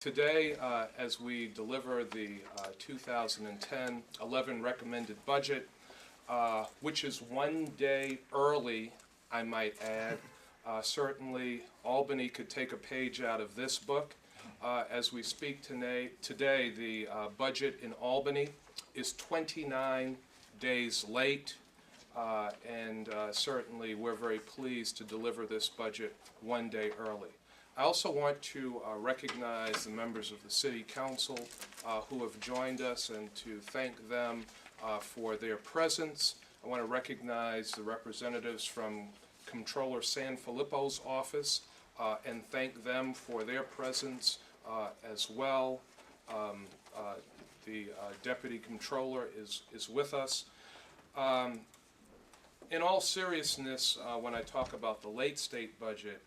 Today, as we deliver the 2010-11 recommended budget, which is one day early, I might add. Certainly, Albany could take a page out of this book. As we speak today, the budget in Albany is 29 days late, and certainly we're very pleased to deliver this budget one day early. I also want to recognize the members of the City Council who have joined us and to thank them for their presence. I want to recognize the representatives from Comptroller Sanfilippo's office and thank them for their presence as well. The Deputy Comptroller is with us. In all seriousness, when I talk about the late state budget,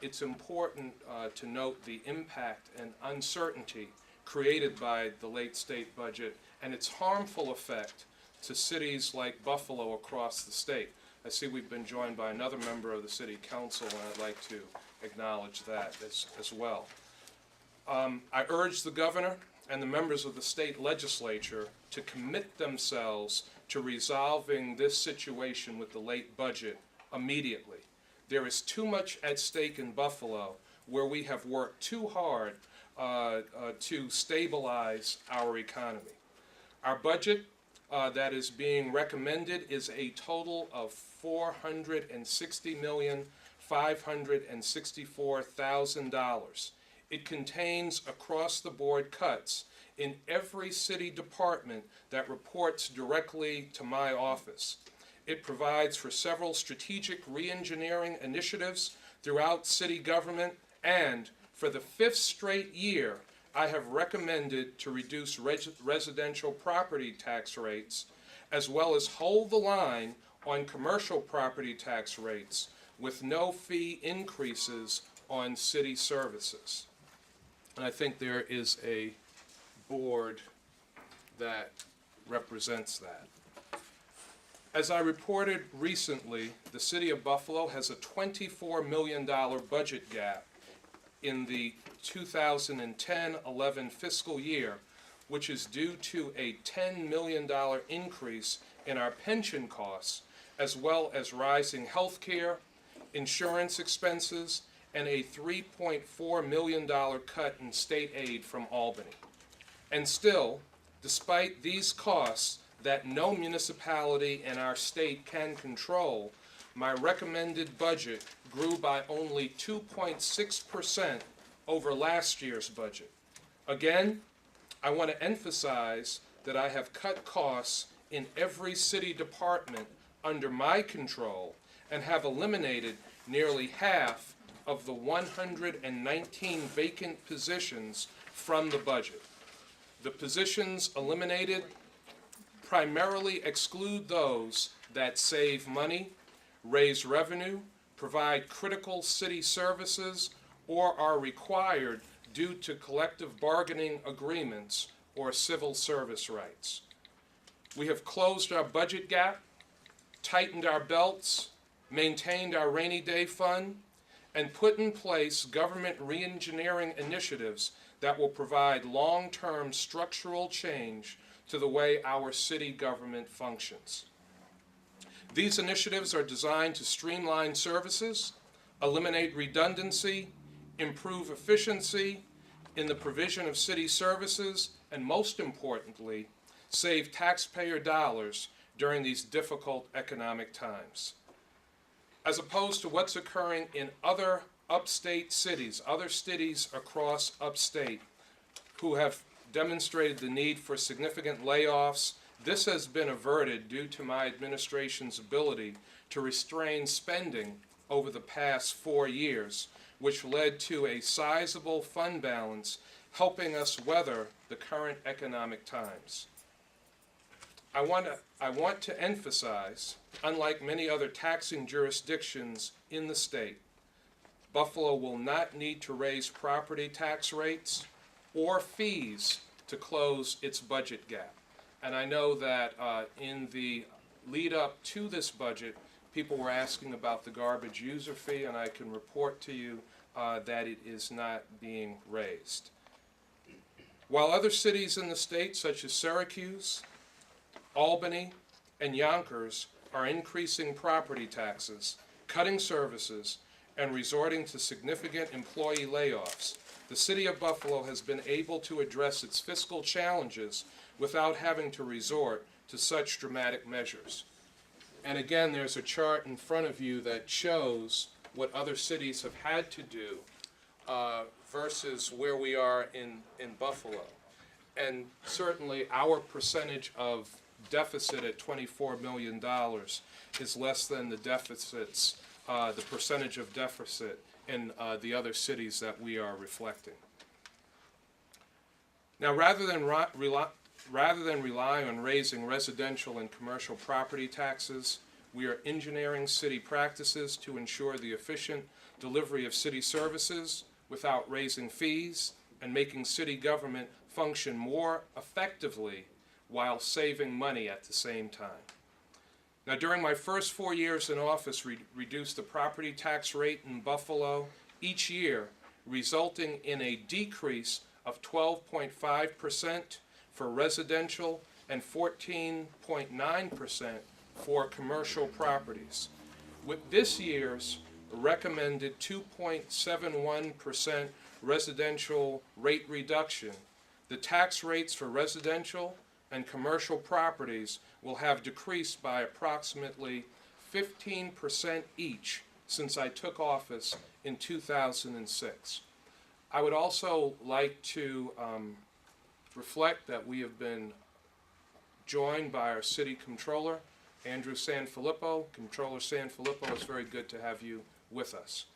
it's important to note the impact and uncertainty created by the late state budget and its harmful effect to cities like Buffalo across the state. I see we've been joined by another member of the City Council, and I'd like to acknowledge that as well. I urge the Governor and the members of the state legislature to commit themselves to resolving this situation with the late budget immediately. There is too much at stake in Buffalo where we have worked too hard to stabilize our economy. Our budget that is being recommended is a total of $460,564,000. It contains across-the-board cuts in every city department that reports directly to my office. It provides for several strategic re-engineering initiatives throughout city government, and for the 5th straight year, I have recommended to reduce residential property tax rates, as well as hold the line on commercial property tax rates with no fee increases on city services. And I think there is a board that represents that. As I reported recently, the City of Buffalo has a $24 million budget gap in the 2010-11 fiscal year, which is due to a $10 million increase in our pension costs, as well as rising health care, insurance expenses, and a $3.4 million cut in state aid from Albany. And still, despite these costs that no municipality in our state can control, my recommended budget grew by only 2.6% over last year's budget. Again, I want to emphasize that I have cut costs in every city department under my control and have eliminated nearly half of the 119 vacant positions from the budget. The positions eliminated primarily exclude those that save money, raise revenue, provide critical city services, or are required due to collective bargaining agreements or civil service rights. We have closed our budget gap, tightened our belts, maintained our rainy day fund, and put in place government re-engineering initiatives that will provide long-term structural change to the way our city government functions. These initiatives are designed to streamline services, eliminate redundancy, improve efficiency in the provision of city services, and most importantly, save taxpayer dollars during these difficult economic times. As opposed to what's occurring in other upstate cities, other cities across upstate who have demonstrated the need for significant layoffs, this has been averted due to my administration's ability to restrain spending over the past 4 years, which led to a sizable fund balance helping us weather the current economic times. I want to emphasize, unlike many other taxing jurisdictions in the state, Buffalo will not need to raise property tax rates or fees to close its budget gap. And I know that in the lead up to this budget, people were asking about the garbage user fee, and I can report to you that it is not being raised. While other cities in the state, such as Syracuse, Albany, and Yonkers, are increasing property taxes, cutting services, and resorting to significant employee layoffs, the city of Buffalo has been able to address its fiscal challenges without having to resort to such dramatic measures. And again, there's a chart in front of you that shows what other cities have had to do versus where we are in Buffalo. And certainly our percentage of deficit at $24 million is less than the deficits, the percentage of deficit in the other cities that we are reflecting. Now, rather than rely on raising residential and commercial property taxes, we are engineering city practices to ensure the efficient delivery of city services without raising fees and making city government function more effectively while saving money at the same time. Now, during my first 4 years in office, reduced the property tax rate in Buffalo each year, resulting in a decrease of 12.5% for residential and 14.9% for commercial properties. With this year's recommended 2.71% residential rate reduction, the tax rates for residential and commercial properties will have decreased by approximately 15% each since I took office in 2006. I would also like to reflect that we have been joined by our city controller, Andrew Sanfilippo. Controller Sanfilippo, it's very good to have you with us.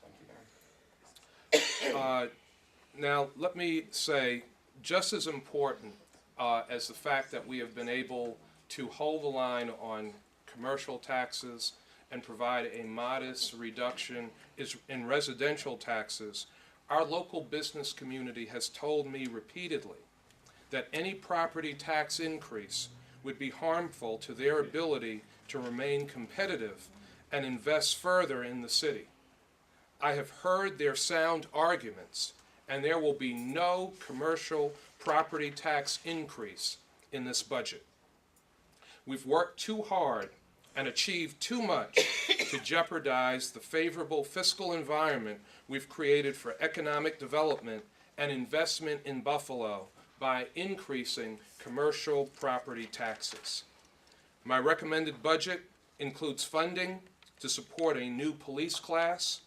Now, let me say, just as important as the fact that we have been able to hold the line on commercial taxes and provide a modest reduction in residential taxes, our local business community has told me repeatedly that any property tax increase would be harmful to their ability to remain competitive and invest further in the city. I have heard their sound arguments, and there will be no commercial property tax increase in this budget. We've worked too hard and achieved too much to jeopardize the favorable fiscal environment we've created for economic development and investment in Buffalo by increasing commercial property taxes. My recommended budget includes funding to support a new police class,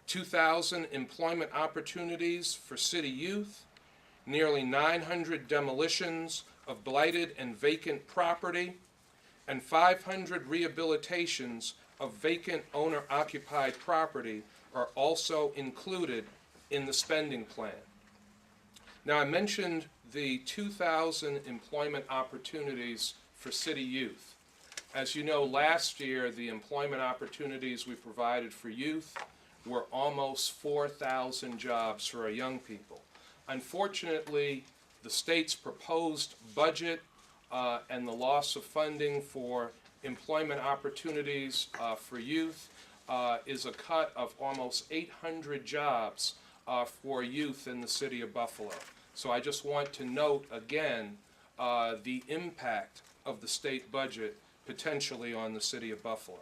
2,000 employment opportunities for city youth, nearly 900 demolitions of blighted and vacant property, and 500 rehabilitations of vacant owner-occupied property are also included in the spending plan. Now, I mentioned the 2,000 employment opportunities for city youth. As you know, last year, the employment opportunities we provided for youth were almost 4,000 jobs for our young people. Unfortunately, the state's proposed budget and the loss of funding for employment opportunities for youth is a cut of almost 800 jobs for youth in the city of Buffalo. So I just want to note again the impact of the state budget potentially on the city of Buffalo.